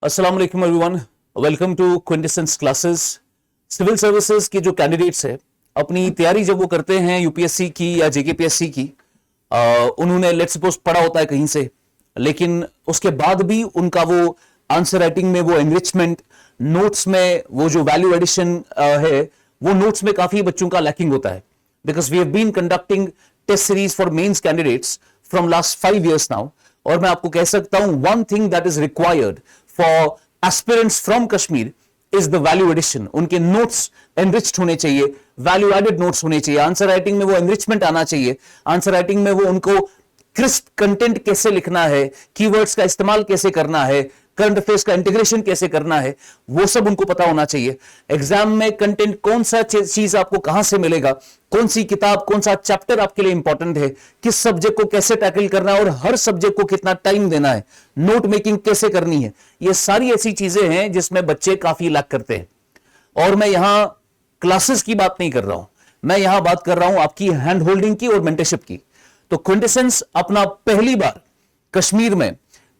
अस्सलाम वालेकुम everyone, welcome to Quintessence classes. Civil services के जो कैंडिडेट्स है अपनी तैयारी जब वो करते हैं यूपीएससी की या जेकेपीएससी की, उन्होंने लेट्स सपोज पढ़ा होता है कहीं से, लेकिन उसके बाद भी उनका वो आंसर राइटिंग में वो एनरिचमेंट, नोट्स में वो जो वैल्यू एडिशन है वो नोट्स में काफी बच्चों का लैकिंग होता है। Because we have been conducting test series for mains candidates from last 5 years now, और मैं आपको कह सकता हूं one thing that is required for aspirants from Kashmir is the value addition. उनके नोट्स एनरिच्ड होने चाहिए, वैल्यू एडेड नोट्स होने चाहिए, आंसर राइटिंग में वो एनरिचमेंट आना चाहिए, आंसर राइटिंग में वो उनको क्रिस्प कंटेंट कैसे लिखना है, कीवर्ड्स का इस्तेमाल कैसे करना है, करंट अफेयर्स का इंटीग्रेशन कैसे करना है, वो सब उनको पता होना चाहिए। एग्जाम में कंटेंट कौन सा चीज आपको कहां से मिलेगा, कौन सी किताब, कौन सा चैप्टर आपके लिए इंपॉर्टेंट है, किस सब्जेक्ट को कैसे टैकल करना है और हर सब्जेक्ट को कितना टाइम देना है, नोट मेकिंग कैसे करनी है, ये सारी ऐसी चीजें हैं जिसमें बच्चे काफी लैक करते हैं। और मैं यहां क्लासेस की बात नहीं कर रहा हूं, मैं यहां बात कर रहा हूं आपकी हैंड होल्डिंग की और मेंटरशिप की। तो क्विंटेसेंस अपना पहली बार कश्मीर में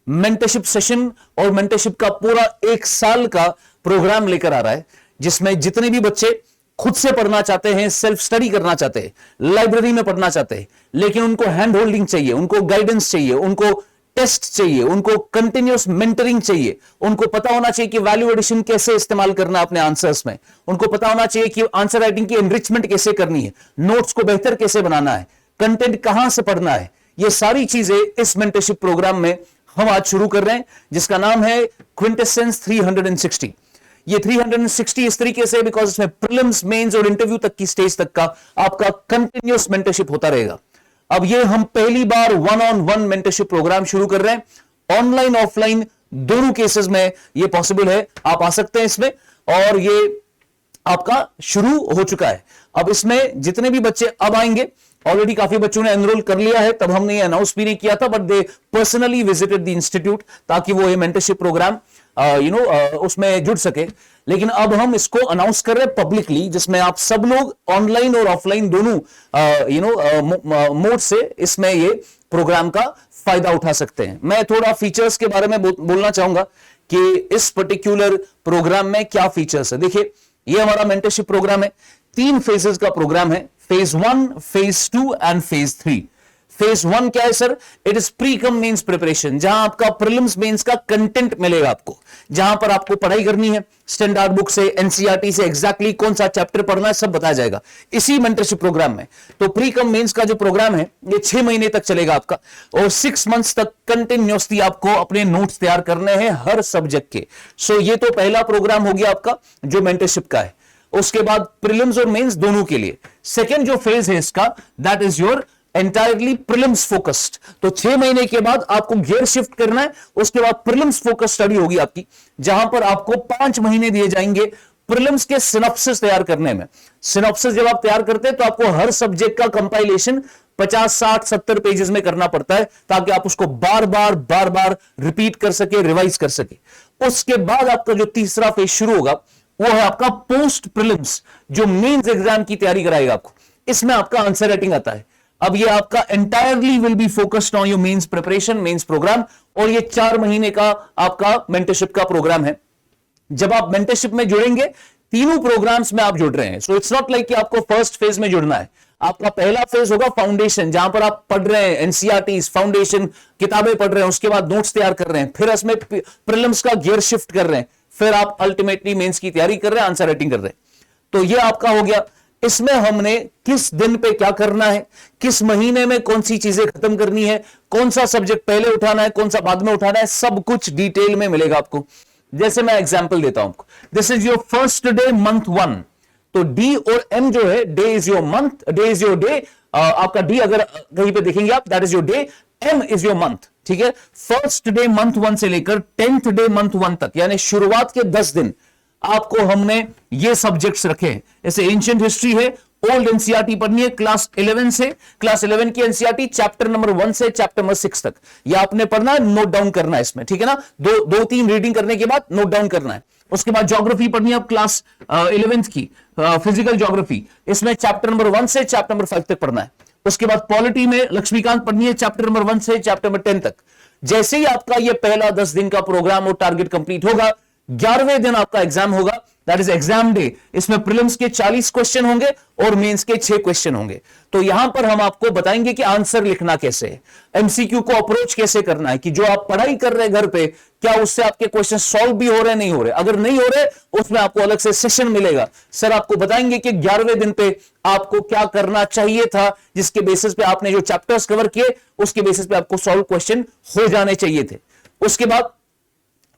मेंटरशिप सेशन और मेंटरशिप का पूरा 1 साल का प्रोग्राम लेकर आ रहा है, जिसमें जितने भी बच्चे खुद से पढ़ना चाहते हैं, सेल्फ स्टडी करना चाहते हैं, लाइब्रेरी में पढ़ना चाहते हैं, लेकिन उनको हैंड होल्डिंग चाहिए, उनको गाइडेंस चाहिए, उनको टेस्ट चाहिए, उनको कंटिन्यूस मेंटरिंग चाहिए, उनको पता होना चाहिए कि वैल्यू एडिशन कैसे इस्तेमाल करना है अपने आंसर्स में, उनको पता होना चाहिए कि आंसर राइटिंग की एनरिचमेंट कैसे करनी है, नोट्स को बेहतर कैसे बनाना है, कंटेंट कहां से पढ़ना है। ये सारी चीजें इस मेंटरशिप प्रोग्राम में हम आज शुरू कर रहे हैं, जिसका नाम है क्विंटेसेंस 360। ये 360 इस तरीके से बिकॉज इसमें प्रीलिम्स, मेंस और इंटरव्यू तक की स्टेज तक का आपका कंटिन्यूअस मेंटरशिप होता रहेगा। अब ये हम पहली बार 1-on-1 मेंटरशिप प्रोग्राम शुरू कर रहे हैं, ऑनलाइन ऑफलाइन दोनों केसेस में ये पॉसिबल है, आप आ सकते हैं इसमें, और ये आपका शुरू हो चुका है। अब इसमें जितने भी बच्चे अब आएंगे, ऑलरेडी काफी बच्चों ने एनरोल कर लिया है, तब हमने ये अनाउंस भी नहीं किया था, but they personally visited the institute ताकि वो ये मेंटरशिप प्रोग्राम उसमें जुड़ सके। लेकिन अब हम इसको अनाउंस कर रहे हैं पब्लिकली, जिसमें आप सब लोग ऑनलाइन और ऑफलाइन दोनों मोड से इसमें ये प्रोग्राम का फायदा उठा सकते हैं। मैं थोड़ा फीचर्स के बारे में बोलना चाहूंगा कि इस पर्टिकुलर प्रोग्राम में क्या फीचर्स है। देखिए, ये हमारा मेंटरशिप प्रोग्राम है, 3 फेजेस का प्रोग्राम है, phase 1, phase 2 and phase 3। Phase 1 क्या है sir? It is pre cum mains preparation, जहां आपका प्रीलिम्स मेंस का कंटेंट मिलेगा आपको, जहां पर आपको पढ़ाई करनी है स्टैंडर्ड बुक से, एनसीईआरटी से, एग्जैक्टली कौन सा चैप्टर पढ़ना है सब बताया जाएगा इसी मेंटरशिप प्रोग्राम में। तो प्री कम मेंस का जो प्रोग्राम है ये 6 महीने तक चलेगा आपका, और 6 मंथ्स तक कंटिन्यूअसली आपको अपने नोट्स तैयार करने हैं हर सब्जेक्ट के। सो ये तो पहला प्रोग्राम हो गया आपका जो मेंटरशिप का है। उसके बाद प्रीलिम्स और मेंस दोनों के लिए सेकेंड जो फेज है इसका, that is your entirely prelims focused. तो 6 महीने के बाद आपको गियर शिफ्ट करना है, उसके बाद प्रीलिम्स फोकस स्टडी होगी आपकी, जहां पर आपको 5 महीने दिए जाएंगे प्रीलिम्स के सिनॉप्सिस तैयार करने में। सिनॉप्सिस जब आप तैयार करते हैं तो आपको हर सब्जेक्ट का कंपाइलेशन 50, 60, 70 पेजेस में करना पड़ता है, ताकि आप उसको बार बार रिपीट कर सके, रिवाइज कर सके। उसके बाद आपका जो तीसरा फेज शुरू होगा वो है आपका पोस्ट प्रीलिम्स, जो मेंस एग्जाम की तैयारी कराएगा आपको। इसमें आपका आंसर राइटिंग आता है। अब ये आपका entirely will be focused on your mains preparation, mains programme, और ये 4 महीने का आपका मेंटरशिप का प्रोग्राम है। जब आप मेंटरशिप में जुड़ेंगे, तीनों प्रोग्राम्स में आप जुड़ रहे हैं। सो इट्स नॉट लाइक कि आपको फर्स्ट फेज में जुड़ना है। आपका पहला फेज होगा फाउंडेशन, जहां पर आप पढ़ रहे हैं एनसीईआरटी फाउंडेशन किताबें पढ़ रहे हैं, उसके बाद नोट्स तैयार कर रहे हैं, फिर इसमें प्रीलिम्स का गियर शिफ्ट कर रहे हैं, फिर आप अल्टीमेटली मेंस की तैयारी कर रहे हैं, आंसर राइटिंग कर रहे हैं। तो ये आपका हो गया। इसमें हमने किस दिन पे क्या करना है, किस महीने में कौन सी चीजें खत्म करनी है, कौन सा सब्जेक्ट पहले उठाना है, कौन सा बाद में उठाना है, सब कुछ डिटेल में मिलेगा आपको। जैसे मैं एग्जांपल देता हूं आपको, this is your first day month 1। तो डी और एम जो है, day is your month, day is your day, आपका डी अगर कहीं पे देखेंगे आप, that is your day, M is your month. ठीक है, फर्स्ट डे मंथ 1 से लेकर 10th डे मंथ 1 तक, यानी शुरुआत के 10 दिन आपको हमने ये सब्जेक्ट्स रखे हैं। जैसे एंशिएंट हिस्ट्री है, ओल्ड एनसीईआरटी पढ़नी है क्लास 11 से, क्लास 11 की एनसीईआरटी चैप्टर नंबर 1 से चैप्टर नंबर 6 तक, ये आपने पढ़ना है, नोट डाउन करना है इसमें। ठीक है ना, 2-3 रीडिंग करने के बाद नोट डाउन करना है। उसके बाद ज्योग्राफी पढ़नी है अब क्लास 11th की, फिजिकल ज्योग्राफी, इसमें चैप्टर नंबर 1 से चैप्टर नंबर 5 तक पढ़ना है। उसके बाद पॉलिटी में लक्ष्मीकांत पढ़नी है चैप्टर नंबर 1 से चैप्टर नंबर 10 तक। जैसे ही आपका ये पहला 10 दिन का प्रोग्राम और टारगेट कंप्लीट होगा, 11वें दिन आपका एग्जाम होगा, दैट इज एग्जाम डे। इसमें प्रीलिम्स के 40 क्वेश्चन होंगे और मेंस के 6 क्वेश्चन होंगे। तो यहां पर हम आपको बताएंगे कि आंसर लिखना कैसे है, एमसीक्यू को अप्रोच कैसे करना है, कि जो आप पढ़ाई कर रहे हैं घर पे, क्या उससे आपके क्वेश्चन सॉल्व भी हो रहे नहीं हो रहे। अगर नहीं हो रहे, उसमें आपको अलग से सेशन मिलेगा। सर आपको बताएंगे कि 11वें दिन पे आपको क्या करना चाहिए था, जिसके बेसिस पे आपने जो चैप्टर्स कवर किए उसके बेसिस पे आपको सॉल्व क्वेश्चन हो जाने चाहिए थे। उसके बाद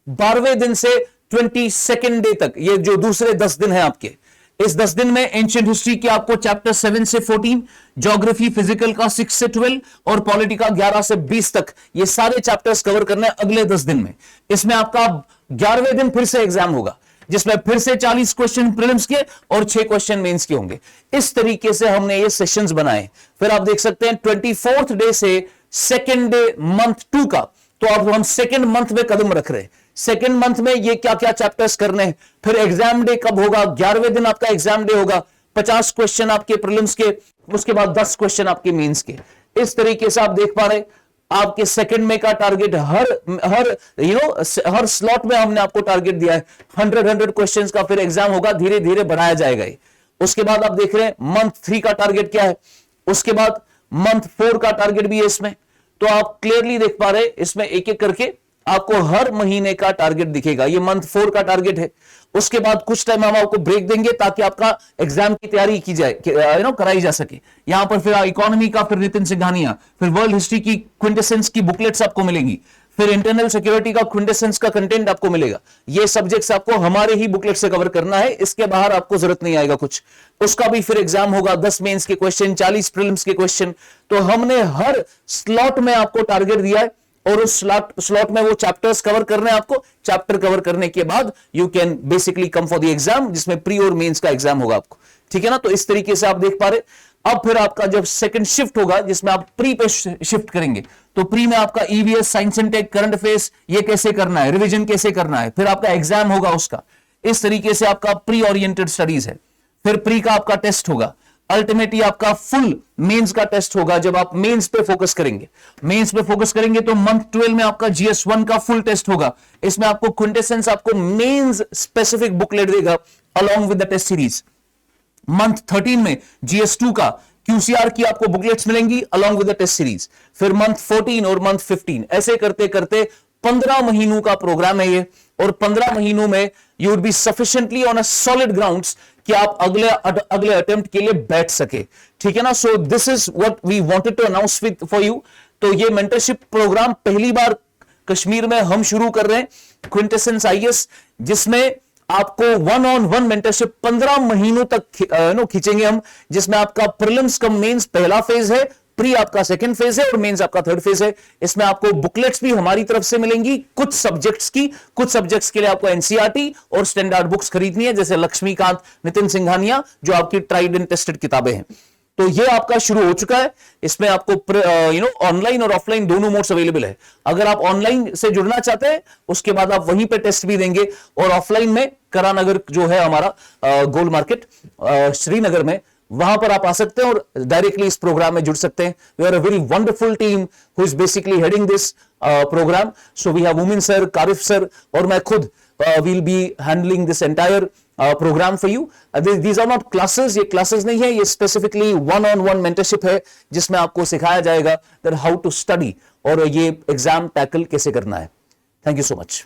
12वें दिन से 22nd डे तक, ये जो दूसरे 10 दिन है आपके, इस 10 दिन में एंशिएंट हिस्ट्री के आपको चैप्टर 7 से 14, ज्योग्राफी फिजिकल का 6 से 12 और पॉलिटी का 11 से 20 तक, ये सारे चैप्टर्स कवर करने अगले 10 दिन में। इसमें आपका 11वें दिन फिर से एग्जाम होगा, जिसमें फिर से 40 क्वेश्चन प्रीलिम्स के और 6 क्वेश्चन मेंस के होंगे। इस तरीके से हमने ये सेशंस बनाए। फिर आप देख सकते हैं 24th डे से 2nd डे मंथ 2 का, तो अब हम 2nd मंथ में कदम रख रहे हैं। 2nd मंथ में ये क्या क्या चैप्टर्स करने हैं। फिर एग्जाम डे कब होगा, 11वें दिन आपका एग्जाम डे होगा, 50 क्वेश्चन आपके प्रीलिम्स के, उसके बाद 10 क्वेश्चन आपके मेंस के। इस तरीके से आप देख पा रहे आपके 2nd में का टारगेट हर स्लॉट में हमने आपको टारगेट दिया है। 100 क्वेश्चंस का फिर एग्जाम होगा, धीरे धीरे बढ़ाया जाएगा। उसके बाद आप देख रहे हैं मंथ 3 का टारगेट क्या है, उसके बाद मंथ 4 का टारगेट भी है इसमें। तो आप क्लियरली देख पा रहे इसमें एक एक करके आपको हर महीने का टारगेट दिखेगा। ये मंथ 4 का टारगेट है। उसके बाद कुछ टाइम हम आपको ब्रेक देंगे ताकि आपका एग्जाम की तैयारी की जाए, कराई जा सके। यहां पर फिर इकोनॉमी का फिर नितिन सिंघानिया, फिर वर्ल्ड हिस्ट्री की क्विंटेसेंस की बुकलेट्स आपको मिलेंगी, फिर इंटरनल सिक्योरिटी का क्विंटेसेंस का कंटेंट आपको मिलेगा। ये सब्जेक्ट्स आपको हमारे ही बुकलेट से कवर करना है, इसके बाहर आपको जरूरत नहीं आएगा कुछ। उसका भी फिर एग्जाम होगा, 10 मेंस के क्वेश्चन, 40 प्रीलिम्स के क्वेश्चन। तो हमने हर स्लॉट में आपको टारगेट दिया है और उस स्लॉट में वो चैप्टर्स कवर करने हैं आपको। चैप्टर कवर करने के बाद you can basically come for the exam, जिसमें प्री और मेंस का एग्जाम होगा आपको। ठीक है ना। तो इस तरीके से आप देख पा रहे। अब फिर आपका जब 2nd शिफ्ट होगा, जिसमें आप प्री पे शिफ्ट करेंगे, तो प्री में आपका EVS, science and tech, current affairs, ये कैसे करना है, रिवीजन कैसे करना है, फिर आपका एग्जाम होगा उसका। इस तरीके से आपका प्री ओरिएंटेड स्टडीज है। फिर प्री का आपका टेस्ट होगा, अल्टीमेटली आपका फुल मेंस का टेस्ट होगा। जब आप मेंस पे फोकस करेंगे, तो मंथ 12 में आपका GS1 का फुल टेस्ट होगा। इसमें आपको क्विंटेसेंस, आपको मेंस स्पेसिफिक बुकलेट देगा along with the test series. Month 13 में GS2 का QCR की आपको बुकलेट्स मिलेंगी along with the test series. फिर मंथ 14 और मंथ 15, ऐसे करते करते 15 महीनों का प्रोग्राम है ये। और 15 महीनों में you would be sufficiently on a solid grounds कि आप अगले अटेम्प्ट के लिए बैठ सके। ठीक है ना। So this is what we wanted to announce with for you. तो ये मेंटरशिप प्रोग्राम पहली बार कश्मीर में हम शुरू कर रहे हैं, क्विंटेसेंस IAS, जिसमें आपको 1-on-1 मेंटरशिप 15 महीनों तक खींचेंगे हम, जिसमें आपका प्रीलिम्स कम मेंस पहला फेज है, प्री आपका 2nd फेज है और मेंस आपका 3rd फेज है। इसमें आपको बुकलेट्स भी हमारी तरफ से मिलेंगी कुछ सब्जेक्ट्स की। कुछ सब्जेक्ट्स के लिए आपको NCERT और स्टैंडर्ड बुक्स खरीदनी है, जैसे लक्ष्मीकांत, नितिन सिंघानिया, जो आपकी ट्राइड एंड टेस्टेड किताबें हैं। तो ये आपका शुरू हो चुका है। इसमें आपको ऑनलाइन और ऑफलाइन दोनों मोड्स अवेलेबल है। अगर आप ऑनलाइन से जुड़ना चाहते हैं, उसके बाद आप वहीं पे टेस्ट भी देंगे, और ऑफलाइन में करानगर जो है हमारा गोल मार्केट श्रीनगर में, वहां पर आप आ सकते हैं और डायरेक्टली इस प्रोग्राम में जुड़ सकते हैं। We are a very wonderful team who is basically heading this programme. So we have उमिन सर, कारिफ सर, और मैं खुद will be handling this entire programme for you. These are not classes, ये क्लासेस नहीं है, ये स्पेसिफिकली 1-on-1 मेंटरशिप है, जिसमें आपको सिखाया जाएगा दैट हाउ टू स्टडी और ये एग्जाम टैकल कैसे करना है। Thank you so much.